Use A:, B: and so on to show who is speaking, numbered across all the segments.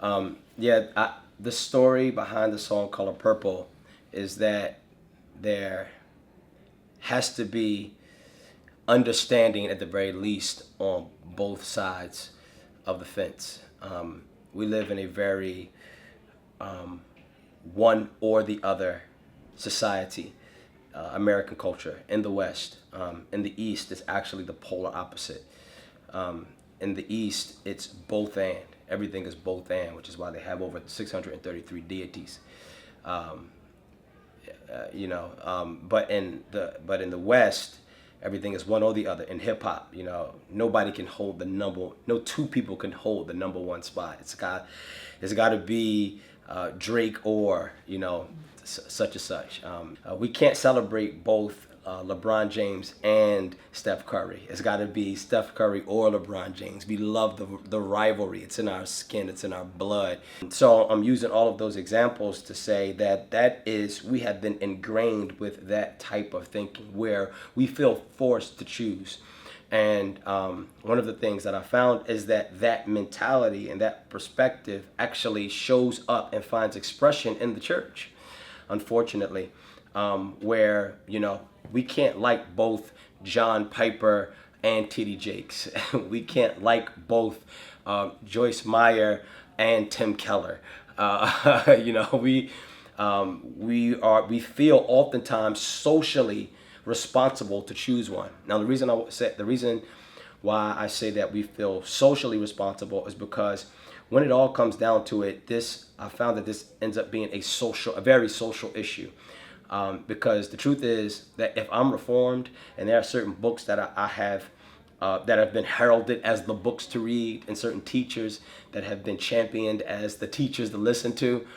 A: The story behind the song Color Purple is that there has to be understanding at the very least on both sides of the fence. We live in a very one or the other society, American culture in the West. In the East, it's actually the polar opposite. In the East, it's both and. Everything is both and, which is why they have over 633 deities. But in the West, everything is one or the other. In hip hop, nobody can hold the number. No two people can hold the number one spot. It's got to be Drake or such and such. We can't celebrate both LeBron James and Steph Curry. It's got to be Steph Curry or LeBron James. We love the rivalry. It's in our skin. It's in our blood. So I'm using all of those examples to say that we have been ingrained with that type of thinking where we feel forced to choose. And one of the things that I found is that mentality and that perspective actually shows up and finds expression in the church, unfortunately, where, we can't like both John Piper and T.D. Jakes. We can't like both Joyce Meyer and Tim Keller. We feel oftentimes socially responsible to choose one. Now, the reason why I say that we feel socially responsible is because when it all comes down to it, I found that this ends up being a very social issue. Because the truth is that if I'm reformed and there are certain books that I have that have been heralded as the books to read, and certain teachers that have been championed as the teachers to listen to,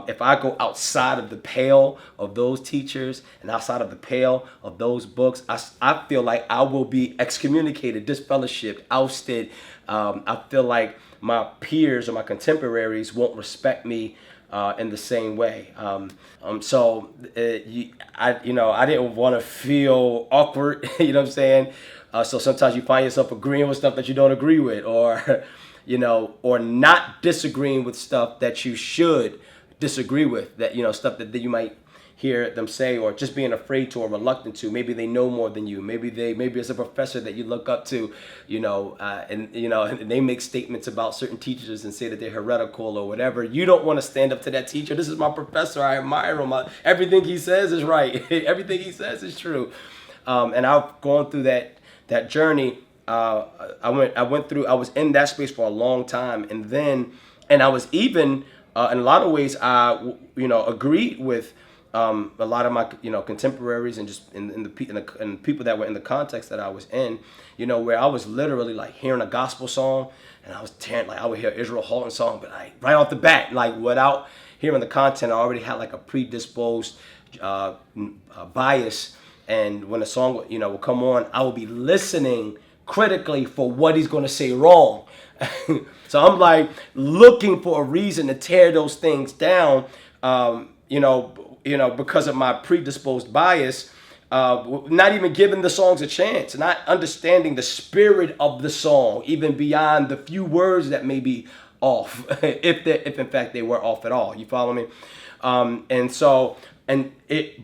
A: if I go outside of the pale of those teachers and outside of the pale of those books, I feel like I will be excommunicated, disfellowshipped, ousted. I feel like my peers or my contemporaries won't respect me in the same way. I didn't want to feel awkward, you know what I'm saying? So sometimes you find yourself agreeing with stuff that you don't agree with, or not disagreeing with stuff that you should disagree with, that, stuff that you might hear them say, or just being afraid to or reluctant to. Maybe they know more than you. Maybe it's a professor that you look up to, and they make statements about certain teachers and say that they're heretical or whatever. You don't want to stand up to that teacher. This is my professor. I admire him. Everything he says is right. Everything he says is true. And I've gone through that journey. I was in that space for a long time, and I was even in a lot of ways I agreed with a lot of my contemporaries and just in the people that were in the context that I was in, where I was literally like hearing a gospel song and I was I would hear Israel Houghton song, but right off the bat, without hearing the content, I already had like a predisposed bias. And when a song would come on, I would be listening critically for what he's going to say wrong. So I'm like looking for a reason to tear those things down, because of my predisposed bias, not even giving the songs a chance, not understanding the spirit of the song, even beyond the few words that may be off, if in fact they were off at all. You follow me? But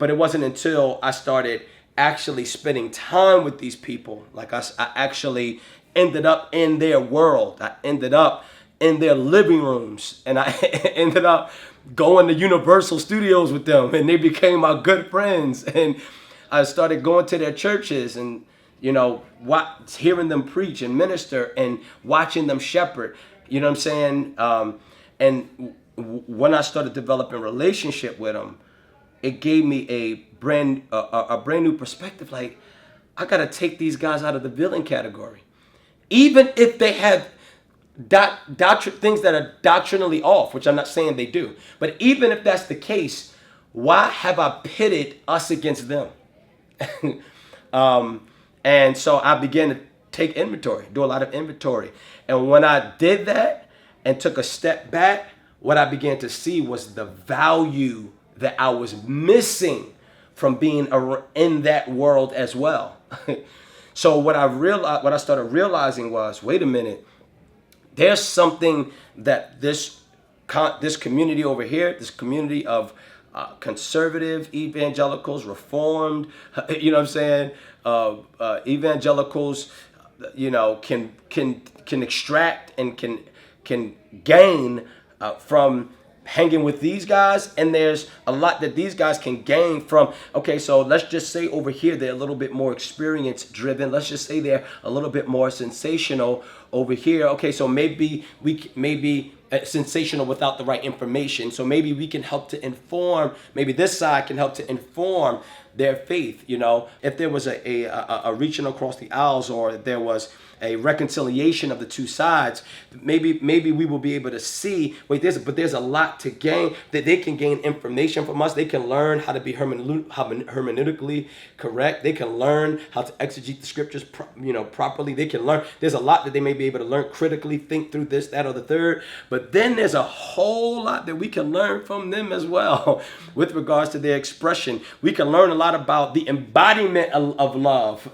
A: it wasn't until I started actually spending time with these people, I actually ended up in their world. I ended up in their living rooms, and I ended up going to Universal Studios with them, and they became my good friends. And I started going to their churches and, hearing them preach and minister and watching them shepherd, you know what I'm saying? And when I started developing a relationship with them, it gave me a brand new perspective. Like, I got to take these guys out of the villain category. Even if they have things that are doctrinally off, which I'm not saying they do, but even if that's the case, why have I pitted us against them? And so I began to take inventory, do a lot of inventory. And when I did that and took a step back, what I began to see was the value that I was missing from being in that world as well. So what I started realizing was, wait a minute, there's something that this this community over here, this community of conservative evangelicals, reformed, you know what I'm saying? Evangelicals, can extract and can gain from hanging with these guys, and there's a lot that these guys can gain from. Okay, so let's just say over here they're a little bit more experience driven. Let's just say they're a little bit more sensational over here. Okay, so maybe sensational without the right information. So maybe we can help to inform. Maybe this side can help to inform their faith. If there was a reaching across the aisles, or if there was a reconciliation of the two sides, maybe we will be able to see, there's a lot to gain, that they can gain information from us. They can learn how to be hermeneutically correct. They can learn how to exegete the scriptures properly. They can learn, there's a lot that they may be able to learn critically, think through this, that, or the third. But then there's a whole lot that we can learn from them as well with regards to their expression. We can learn a lot about the embodiment of love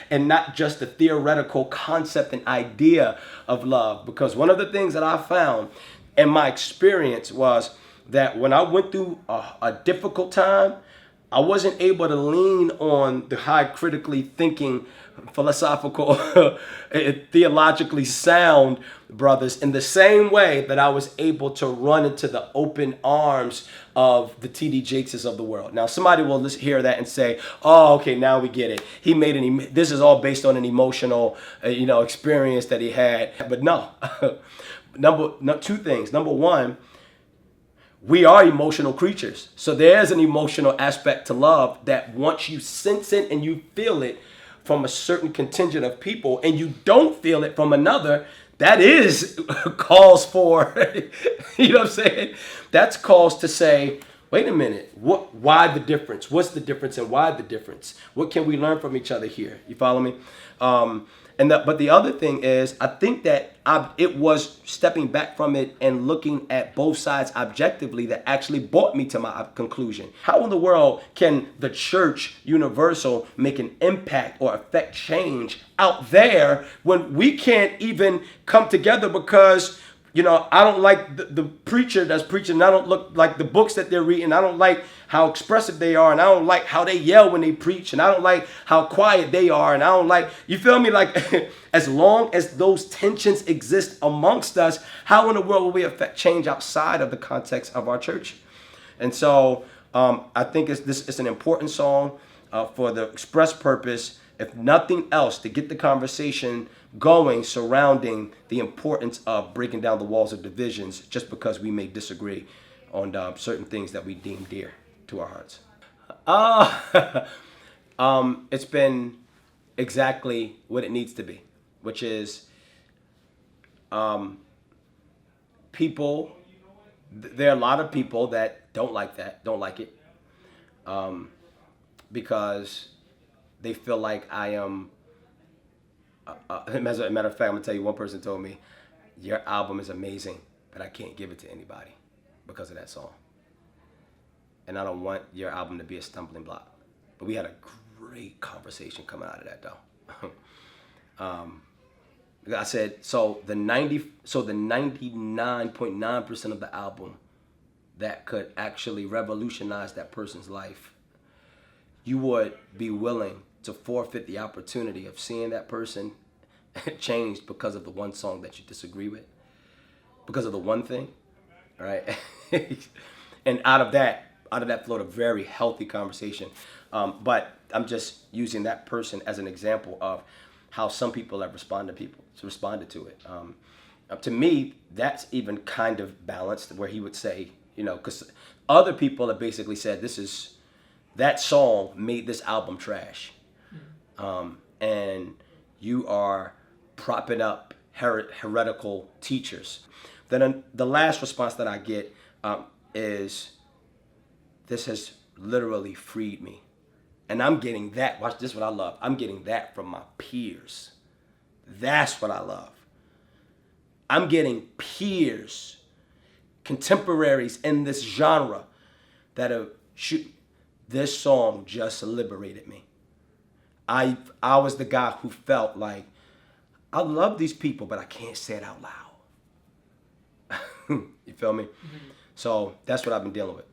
A: and not just the theoretical concept and idea of love. Because one of the things that I found in my experience was that when I went through a difficult time, I wasn't able to lean on the high critically thinking, philosophical, theologically sound brothers in the same way that I was able to run into the open arms of the T.D. Jakes of the world. Now, somebody will hear that and say, "Oh, okay, now we get it. This is all based on an emotional, experience that he had." But no, two things. Number one, we are emotional creatures. So there's an emotional aspect to love that once you sense it and you feel it from a certain contingent of people, and you don't feel it from another, that is cause for, you know what I'm saying? That's cause to say, wait a minute, why the difference? What's the difference, and why the difference? What can we learn from each other here? You follow me? But the other thing is, I think that it was stepping back from it and looking at both sides objectively that actually brought me to my conclusion. How in the world can the church universal make an impact or affect change out there when we can't even come together because I don't like the preacher that's preaching, and I don't look like the books that they're reading. I don't like how expressive they are, and I don't like how they yell when they preach, and I don't like how quiet they are, and I don't like, you feel me? Like, as long as those tensions exist amongst us, how in the world will we affect change outside of the context of our church? And so I think it's an important song for the express purpose, if nothing else, to get the conversation going surrounding the importance of breaking down the walls of divisions just because we may disagree on certain things that we deem dear to our hearts. It's been exactly what it needs to be, which is people, there are a lot of people that don't like it, because they feel like I am, as a matter of fact, I'm gonna tell you, one person told me, "Your album is amazing, but I can't give it to anybody because of that song. And I don't want your album to be a stumbling block." But we had a great conversation coming out of that, though. I said, so the 99.9% of the album that could actually revolutionize that person's life, you would be willing to forfeit the opportunity of seeing that person changed because of the one song that you disagree with, because of the one thing, right? And out of that flowed a very healthy conversation. But I'm just using that person as an example of how some people have responded to it. To me, that's even kind of balanced, where he would say, because other people have basically said that song made this album trash. And you are propping up heretical teachers. Then the last response that I get is, "This has literally freed me." And I'm getting that. Watch this, what I love. I'm getting that from my peers. That's what I love. I'm getting peers, contemporaries in this genre that have this song just liberated me. I was the guy who felt like, I love these people, but I can't say it out loud. You feel me? So that's what I've been dealing with.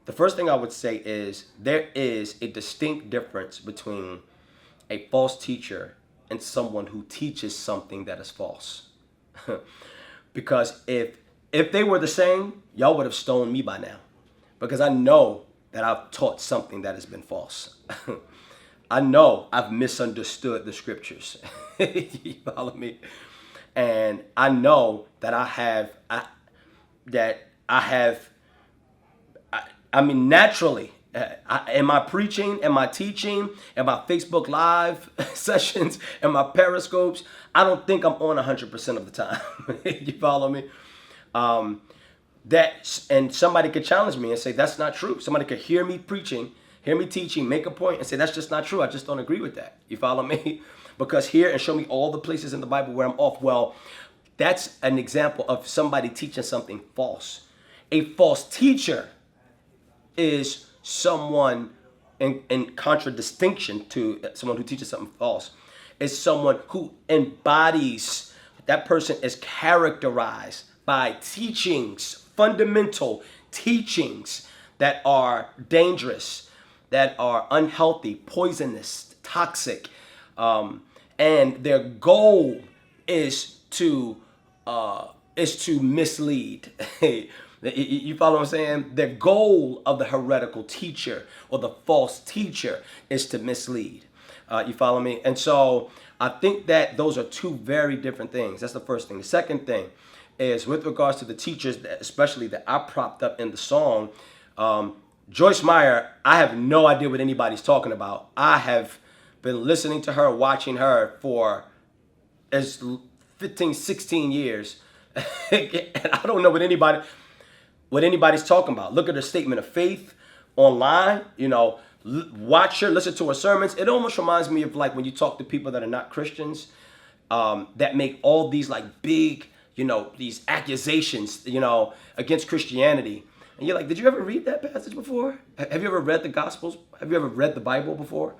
A: The first thing I would say is there is a distinct difference between a false teacher and someone who teaches something that is false. Because if they were the same, y'all would have stoned me by now. Because I know that I've taught something that has been false. I know I've misunderstood the scriptures. You follow me? And I know that I mean, naturally, am I preaching? Am I teaching? Am I Facebook Live sessions? Am I Periscopes? I don't think I'm on 100% of the time. You follow me? And somebody could challenge me and say, that's not true. Somebody could hear me preaching, hear me teaching, make a point and say, that's just not true. I just don't agree with that. You follow me? Because here and show me all the places in the Bible where I'm off. Well, that's an example of somebody teaching something false. A false teacher is someone in contradistinction to someone who teaches something false. Is someone who embodies, that person is characterized by teachings, fundamental teachings that are dangerous, that are unhealthy, poisonous, toxic, and their goal is to mislead. You follow what I'm saying? The goal of the heretical teacher or the false teacher is to mislead. You follow me? And so I think that those are two very different things. That's the first thing. The second thing is with regards to the teachers, especially that I propped up in the song, Joyce Meyer, I have no idea what anybody's talking about. I have been listening to her, watching her for as 15, 16 years. And I don't know what anybody's talking about. Look at her statement of faith online, watch her, listen to her sermons. It almost reminds me of like when you talk to people that are not Christians, that make all these like big, these accusations, against Christianity. And you're like, did you ever read that passage before? Have you ever read the Gospels? Have you ever read the Bible before?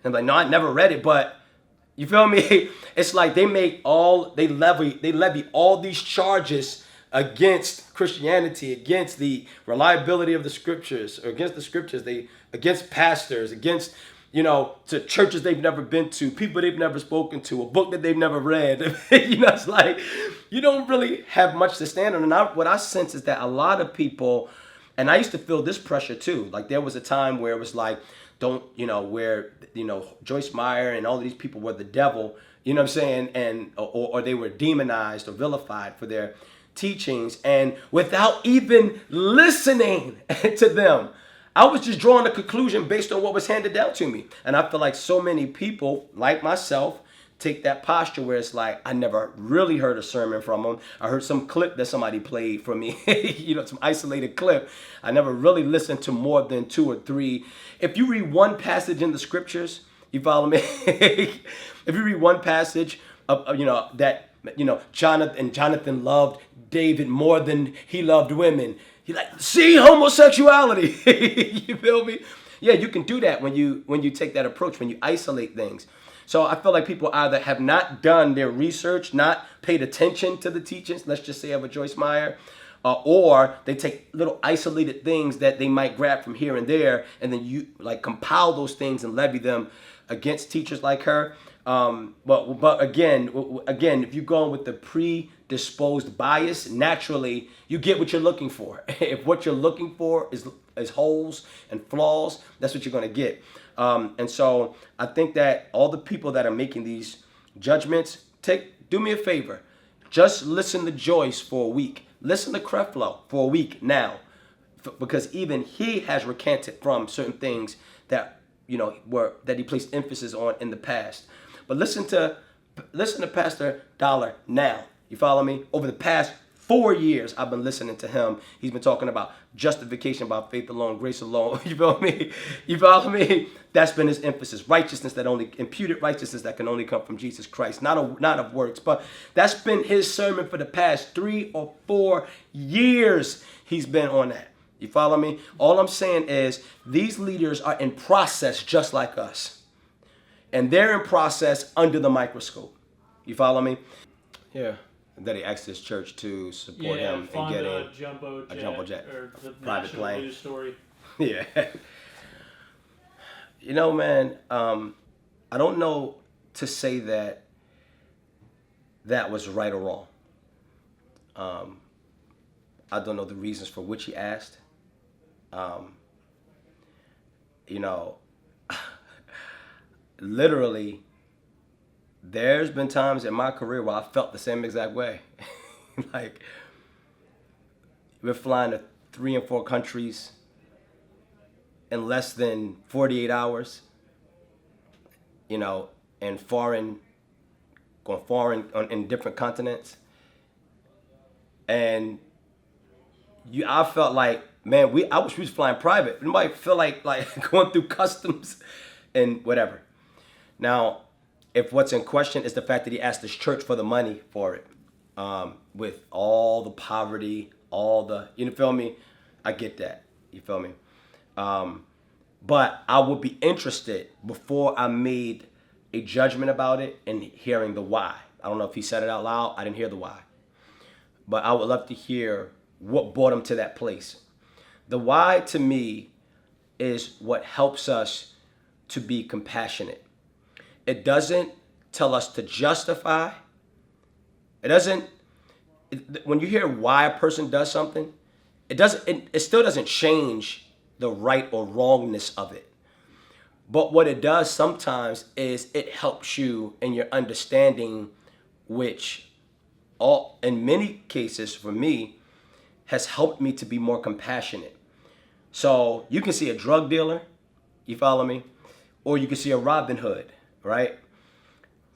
A: And I'm like, no, I never read it, but you feel me? It's like they levy all these charges against Christianity, against the reliability of the scriptures, or against the scriptures, against pastors, against, to churches they've never been to, people they've never spoken to, a book that they've never read. It's like, you don't really have much to stand on. And what I sense is that a lot of people, and I used to feel this pressure too. Like there was a time where it was like, Joyce Meyer and all of these people were the devil, you know what I'm saying? And, or they were demonized or vilified for their teachings, and without even listening to them, I was just drawing a conclusion based on what was handed down to me. And I feel like so many people like myself take that posture where it's like, I never really heard a sermon from them. I heard some clip that somebody played for me, some isolated clip. I never really listened to more than 2 or 3. If you read one passage in the scriptures, you follow me? If you read one passage of Jonathan loved David more than he loved women. He like, see homosexuality. You feel me? Yeah, you can do that when you take that approach, when you isolate things. So I feel like people either have not done their research, not paid attention to the teachings, let's just say of a Joyce Meyer, or they take little isolated things that they might grab from here and there, and then you like compile those things and levy them against teachers like her. But again, if you go with the predisposed bias, naturally you get what you're looking for. If what you're looking for is holes and flaws, that's what you're going to get. And so I think that all the people that are making these judgments, do me a favor, just listen to Joyce for a week. Listen to Creflo for a week now, because even he has recanted from certain things that that he placed emphasis on in the past. But listen to Pastor Dollar now. You follow me? Over the past 4 years, I've been listening to him. He's been talking about justification by faith alone, grace alone. You feel me? You follow me? That's been his emphasis. Imputed righteousness that can only come from Jesus Christ, not of works. But that's been his sermon for the past 3 or 4 years. He's been on that. You follow me? All I'm saying is these leaders are in process just like us. And they're in process under the microscope. You follow me? Yeah. that he asked his church to support
B: Yeah,
A: him in
B: fund
A: getting
B: a jumbo
A: a
B: jet,
A: jumbo jet,
B: or the
A: private
B: national
A: plane.
B: news story.
A: Yeah. You know, man, I don't know to say that that was right or wrong. Um, I don't know the reasons for which he asked. Um, you know, literally, there's been times in my career where I felt the same exact way. Like, we're flying to 3 and 4 countries in less than 48 hours, you know, and going foreign in different continents. And I felt like, man, I wish we was flying private. Nobody feel like going through customs and whatever. Now, if what's in question is the fact that he asked his church for the money for it, with all the poverty, you feel me? I get that. You feel me? But I would be interested before I made a judgment about it and hearing the why. I don't know if he said it out loud. I didn't hear the why. But I would love to hear what brought him to that place. The why to me is what helps us to be compassionate. It doesn't tell us to justify. It doesn't. When you hear why a person does something, it doesn't. It still doesn't change the right or wrongness of it. But what it does sometimes is it helps you in your understanding, which in many cases for me has helped me to be more compassionate. So you can see a drug dealer, you follow me? Or you can see a Robin Hood, right?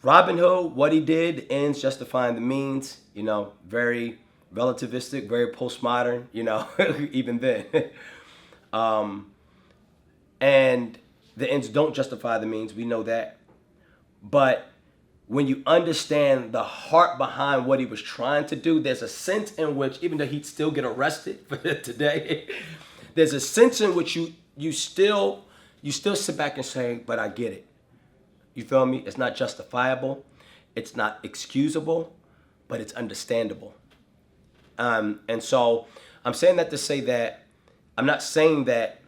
A: Robin Hood, what he did, the ends justifying the means, very relativistic, very postmodern, even then. And the ends don't justify the means, we know that. But when you understand the heart behind what he was trying to do, there's a sense in which, even though he'd still get arrested for today, there's a sense in which you still sit back and say, but I get it. You feel me? It's not justifiable. It's not excusable, but it's understandable. And so I'm saying that to say that I'm not saying that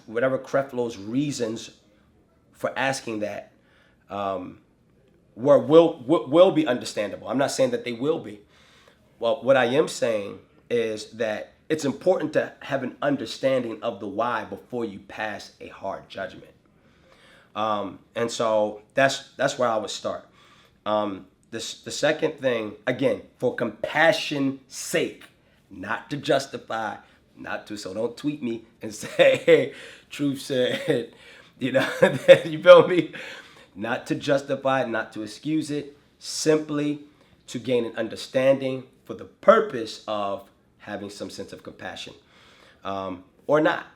A: whatever Creflo's reasons for asking that will be understandable. I'm not saying that they will be. Well, what I am saying is that it's important to have an understanding of the why before you pass a hard judgment. And so that's where I would start. The second thing, again, for compassion's sake, not to justify, so don't tweet me and say, hey, Truth said, you feel me? Not to justify, not to excuse it, simply to gain an understanding for the purpose of having some sense of compassion, or not.